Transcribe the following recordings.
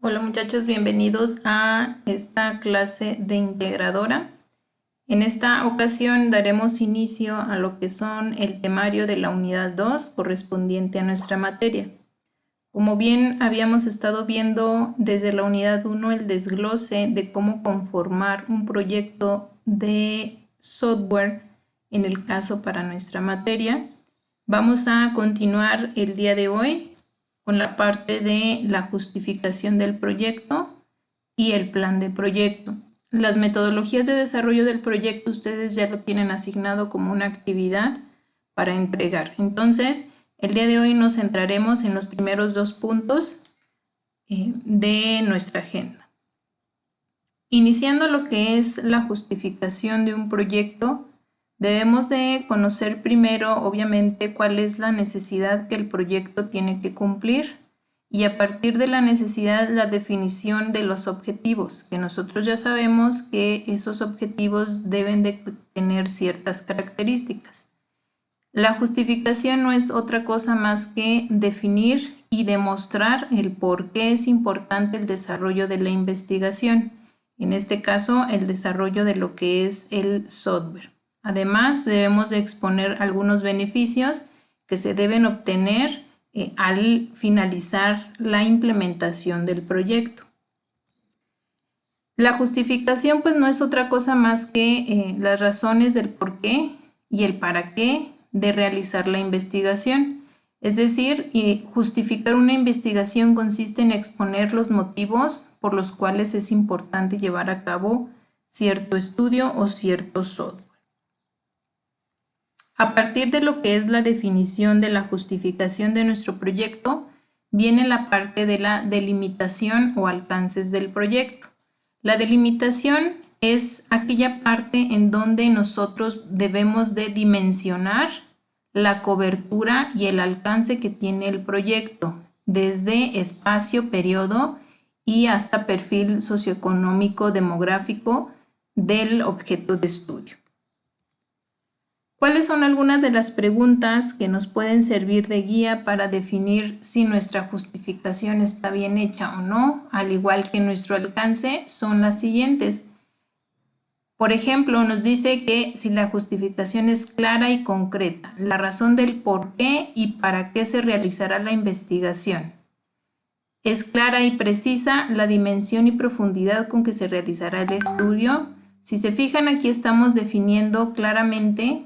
Hola muchachos, bienvenidos a esta clase de integradora. En esta ocasión daremos inicio a lo que son el temario de la unidad 2 correspondiente a nuestra materia. Como bien habíamos estado viendo desde la unidad 1 el desglose de cómo conformar un proyecto de software en el caso para nuestra materia, vamos a continuar el día de hoy con la parte de la justificación del proyecto y el plan de proyecto. Las metodologías de desarrollo del proyecto ustedes ya lo tienen asignado como una actividad para entregar. Entonces, el día de hoy nos centraremos en los primeros dos puntos de nuestra agenda. Iniciando lo que es la justificación de un proyecto, debemos de conocer primero, obviamente, cuál es la necesidad que el proyecto tiene que cumplir y a partir de la necesidad, la definición de los objetivos, que nosotros ya sabemos que esos objetivos deben de tener ciertas características. La justificación no es otra cosa más que definir y demostrar el por qué es importante el desarrollo de la investigación. En este caso, el desarrollo de lo que es el software. Además, debemos de exponer algunos beneficios que se deben obtener al finalizar la implementación del proyecto. La justificación pues no es otra cosa más que las razones del por qué y el para qué de realizar la investigación. Es decir, justificar una investigación consiste en exponer los motivos por los cuales es importante llevar a cabo cierto estudio o cierto software. A partir de lo que es la definición de la justificación de nuestro proyecto, viene la parte de la delimitación o alcances del proyecto. La delimitación es aquella parte en donde nosotros debemos de dimensionar la cobertura y el alcance que tiene el proyecto, desde espacio, periodo y hasta perfil socioeconómico demográfico del objeto de estudio. ¿Cuáles son algunas de las preguntas que nos pueden servir de guía para definir si nuestra justificación está bien hecha o no? Al igual que nuestro alcance, son las siguientes. Por ejemplo, nos dice que si la justificación es clara y concreta, la razón del por qué y para qué se realizará la investigación. Es clara y precisa la dimensión y profundidad con que se realizará el estudio. Si se fijan, aquí estamos definiendo claramente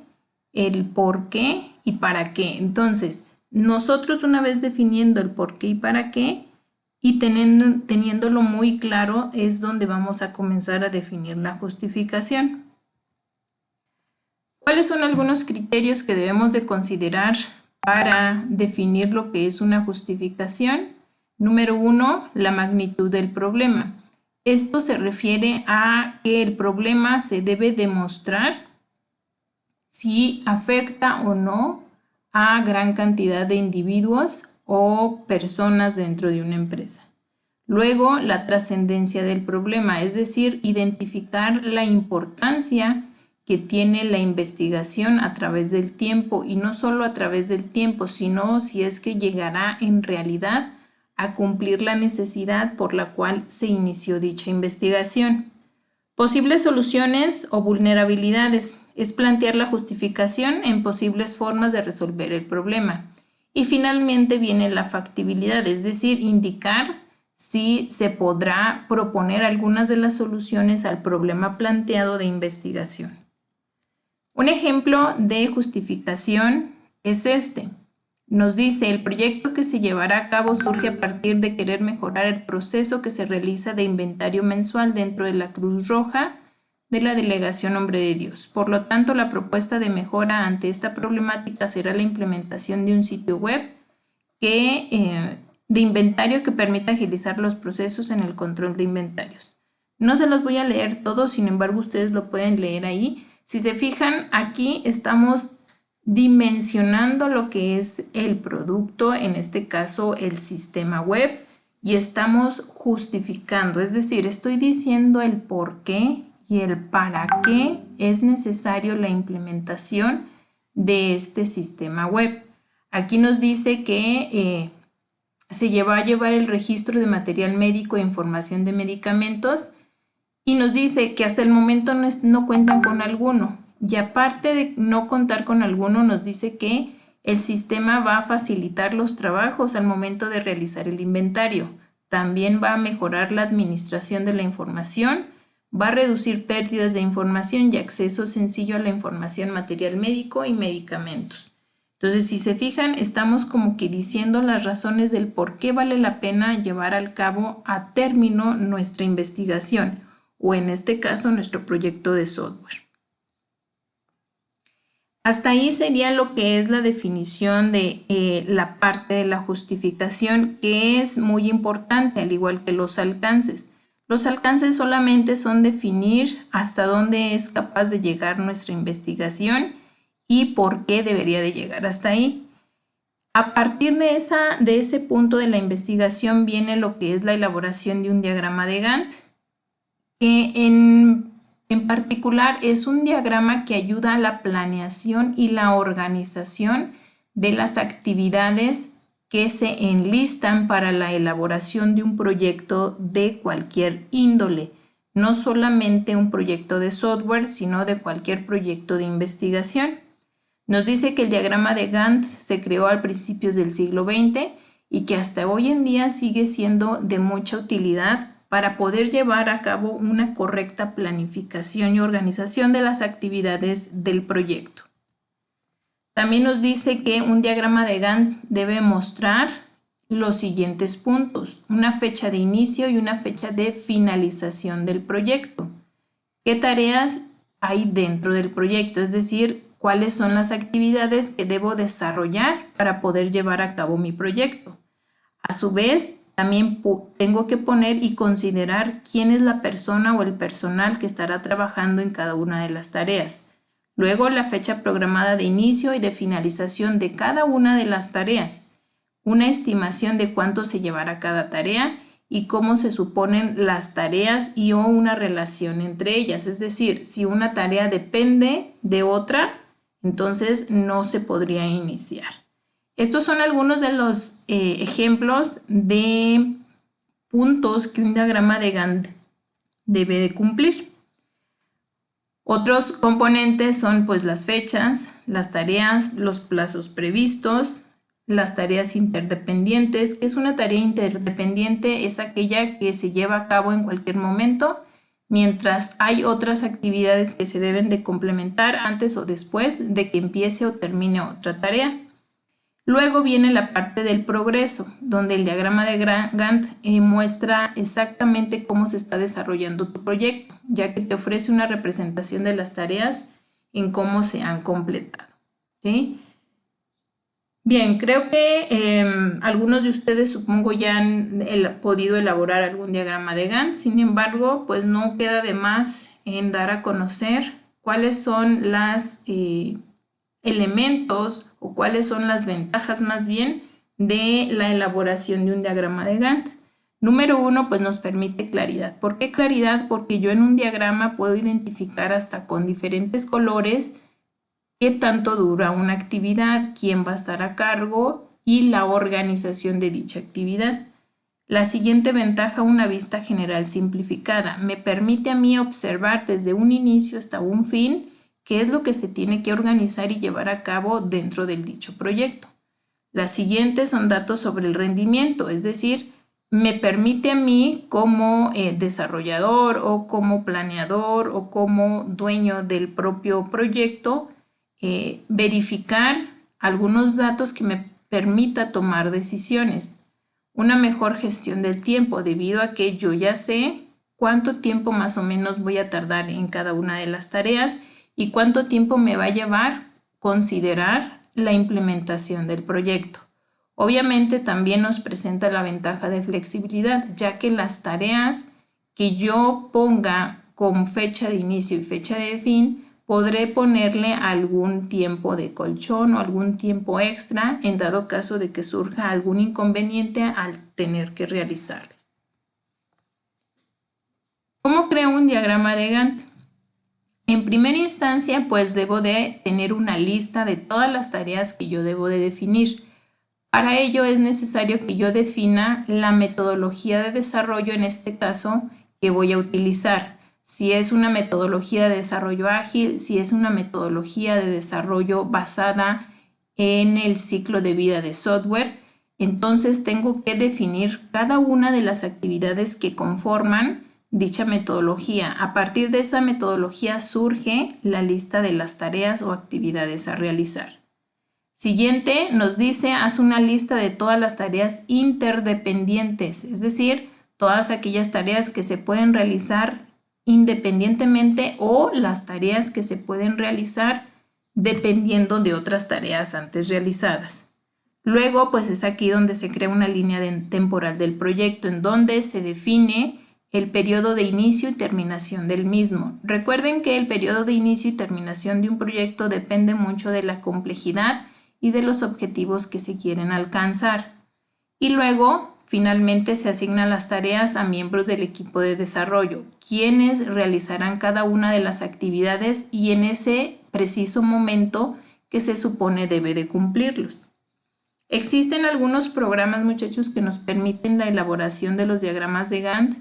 el por qué y para qué. Entonces, nosotros una vez definiendo el por qué y para qué y teniéndolo muy claro es donde vamos a comenzar a definir la justificación. ¿Cuáles son algunos criterios que debemos de considerar para definir lo que es una justificación? Número 1, la magnitud del problema. Esto se refiere a que el problema se debe demostrar si afecta o no a gran cantidad de individuos o personas dentro de una empresa. Luego, la trascendencia del problema, es decir, identificar la importancia que tiene la investigación a través del tiempo y no solo a través del tiempo, sino si es que llegará en realidad a cumplir la necesidad por la cual se inició dicha investigación. Posibles soluciones o vulnerabilidades es plantear la justificación en posibles formas de resolver el problema. Y finalmente viene la factibilidad, es decir, indicar si se podrá proponer algunas de las soluciones al problema planteado de investigación. Un ejemplo de justificación es este. Nos dice, el proyecto que se llevará a cabo surge a partir de querer mejorar el proceso que se realiza de inventario mensual dentro de la Cruz Roja de la Delegación Nombre de Dios. Por lo tanto, la propuesta de mejora ante esta problemática será la implementación de un sitio web de inventario que permita agilizar los procesos en el control de inventarios. No se los voy a leer todos, sin embargo, ustedes lo pueden leer ahí. Si se fijan, aquí estamos dimensionando lo que es el producto, en este caso el sistema web, y estamos justificando, es decir, estoy diciendo el por qué y el para qué es necesario la implementación de este sistema web. Aquí nos dice que se va a llevar el registro de material médico e información de medicamentos y nos dice que hasta el momento no cuentan con alguno. Y aparte de no contar con alguno, nos dice que el sistema va a facilitar los trabajos al momento de realizar el inventario. También va a mejorar la administración de la información, va a reducir pérdidas de información y acceso sencillo a la información material médico y medicamentos. Entonces, si se fijan, estamos como que diciendo las razones del por qué vale la pena llevar al cabo a término nuestra investigación o en este caso nuestro proyecto de software. Hasta ahí sería lo que es la definición de la parte de la justificación, que es muy importante, al igual que los alcances. Los alcances solamente son definir hasta dónde es capaz de llegar nuestra investigación y por qué debería de llegar hasta ahí. A partir de ese punto de la investigación viene lo que es la elaboración de un diagrama de Gantt, que en particular es un diagrama que ayuda a la planeación y la organización de las actividades que se enlistan para la elaboración de un proyecto de cualquier índole, no solamente un proyecto de software, sino de cualquier proyecto de investigación. Nos dice que el diagrama de Gantt se creó a principios del siglo XX y que hasta hoy en día sigue siendo de mucha utilidad para poder llevar a cabo una correcta planificación y organización de las actividades del proyecto. También nos dice que un diagrama de Gantt debe mostrar los siguientes puntos: una fecha de inicio y una fecha de finalización del proyecto. ¿Qué tareas hay dentro del proyecto? Es decir, cuáles son las actividades que debo desarrollar para poder llevar a cabo mi proyecto. A su vez, también tengo que poner y considerar quién es la persona o el personal que estará trabajando en cada una de las tareas. Luego, la fecha programada de inicio y de finalización de cada una de las tareas. Una estimación de cuánto se llevará cada tarea y cómo se suponen las tareas y o una relación entre ellas. Es decir, si una tarea depende de otra, entonces no se podría iniciar. Estos son algunos de los ejemplos de puntos que un diagrama de Gantt debe de cumplir. Otros componentes son pues las fechas, las tareas, los plazos previstos, las tareas interdependientes. ¿Qué es una tarea interdependiente? Es aquella que se lleva a cabo en cualquier momento, mientras hay otras actividades que se deben de complementar antes o después de que empiece o termine otra tarea. Luego viene la parte del progreso, donde el diagrama de Gantt muestra exactamente cómo se está desarrollando tu proyecto, ya que te ofrece una representación de las tareas en cómo se han completado, ¿sí? Bien, creo que algunos de ustedes supongo ya han podido elaborar algún diagrama de Gantt. Sin embargo, pues no queda de más en dar a conocer cuáles son los elementos o cuáles son las ventajas más bien de la elaboración de un diagrama de Gantt. Número 1, pues nos permite claridad. ¿Por qué claridad? Porque yo en un diagrama puedo identificar hasta con diferentes colores qué tanto dura una actividad, quién va a estar a cargo y la organización de dicha actividad. La siguiente ventaja, una vista general simplificada. Me permite a mí observar desde un inicio hasta un fin qué es lo que se tiene que organizar y llevar a cabo dentro del dicho proyecto. Las siguientes son datos sobre el rendimiento, es decir, me permite a mí como desarrollador o como planeador o como dueño del propio proyecto verificar algunos datos que me permita tomar decisiones. Una mejor gestión del tiempo, debido a que yo ya sé cuánto tiempo más o menos voy a tardar en cada una de las tareas y cuánto tiempo me va a llevar considerar la implementación del proyecto. Obviamente también nos presenta la ventaja de flexibilidad, ya que las tareas que yo ponga con fecha de inicio y fecha de fin, podré ponerle algún tiempo de colchón o algún tiempo extra en dado caso de que surja algún inconveniente al tener que realizarlo. ¿Cómo creo un diagrama de Gantt? En primera instancia, pues debo de tener una lista de todas las tareas que yo debo de definir. Para ello es necesario que yo defina la metodología de desarrollo, en este caso, que voy a utilizar. Si es una metodología de desarrollo ágil, si es una metodología de desarrollo basada en el ciclo de vida de software, entonces tengo que definir cada una de las actividades que conforman dicha metodología. A partir de esa metodología surge la lista de las tareas o actividades a realizar. Siguiente nos dice, haz una lista de todas las tareas interdependientes, es decir, todas aquellas tareas que se pueden realizar independientemente o las tareas que se pueden realizar dependiendo de otras tareas antes realizadas. Luego, pues es aquí donde se crea una línea temporal del proyecto en donde se define el periodo de inicio y terminación del mismo. Recuerden que el periodo de inicio y terminación de un proyecto depende mucho de la complejidad y de los objetivos que se quieren alcanzar. Y luego, finalmente, se asignan las tareas a miembros del equipo de desarrollo, quienes realizarán cada una de las actividades y en ese preciso momento que se supone debe de cumplirlos. Existen algunos programas, muchachos, que nos permiten la elaboración de los diagramas de Gantt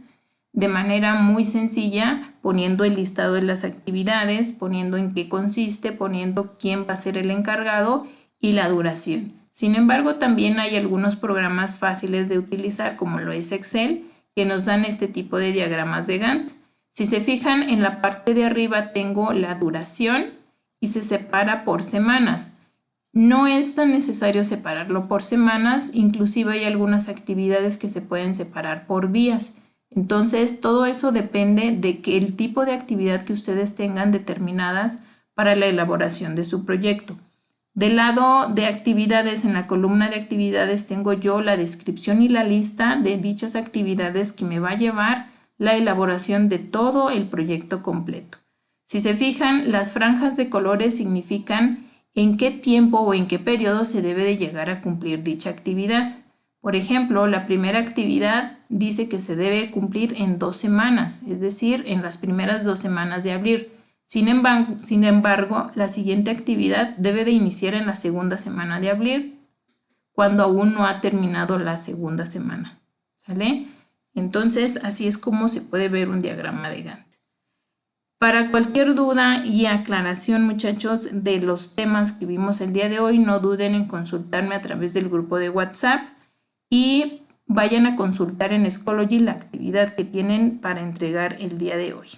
de manera muy sencilla, poniendo el listado de las actividades, poniendo en qué consiste, poniendo quién va a ser el encargado y la duración. Sin embargo, también hay algunos programas fáciles de utilizar, como lo es Excel, que nos dan este tipo de diagramas de Gantt. Si se fijan, en la parte de arriba tengo la duración y se separa por semanas. No es tan necesario separarlo por semanas, inclusive hay algunas actividades que se pueden separar por días. Entonces, todo eso depende de que el tipo de actividad que ustedes tengan determinadas para la elaboración de su proyecto. Del lado de actividades, en la columna de actividades tengo yo la descripción y la lista de dichas actividades que me va a llevar la elaboración de todo el proyecto completo. Si se fijan, las franjas de colores significan en qué tiempo o en qué periodo se debe de llegar a cumplir dicha actividad. Por ejemplo, la primera actividad dice que se debe cumplir en 2 semanas, es decir, en las primeras 2 semanas de abril. Sin embargo, la siguiente actividad debe de iniciar en la segunda semana de abril, cuando aún no ha terminado la segunda semana. ¿Sale? Entonces, así es como se puede ver un diagrama de Gantt. Para cualquier duda y aclaración, muchachos, de los temas que vimos el día de hoy, no duden en consultarme a través del grupo de WhatsApp y vayan a consultar en Schoology la actividad que tienen para entregar el día de hoy.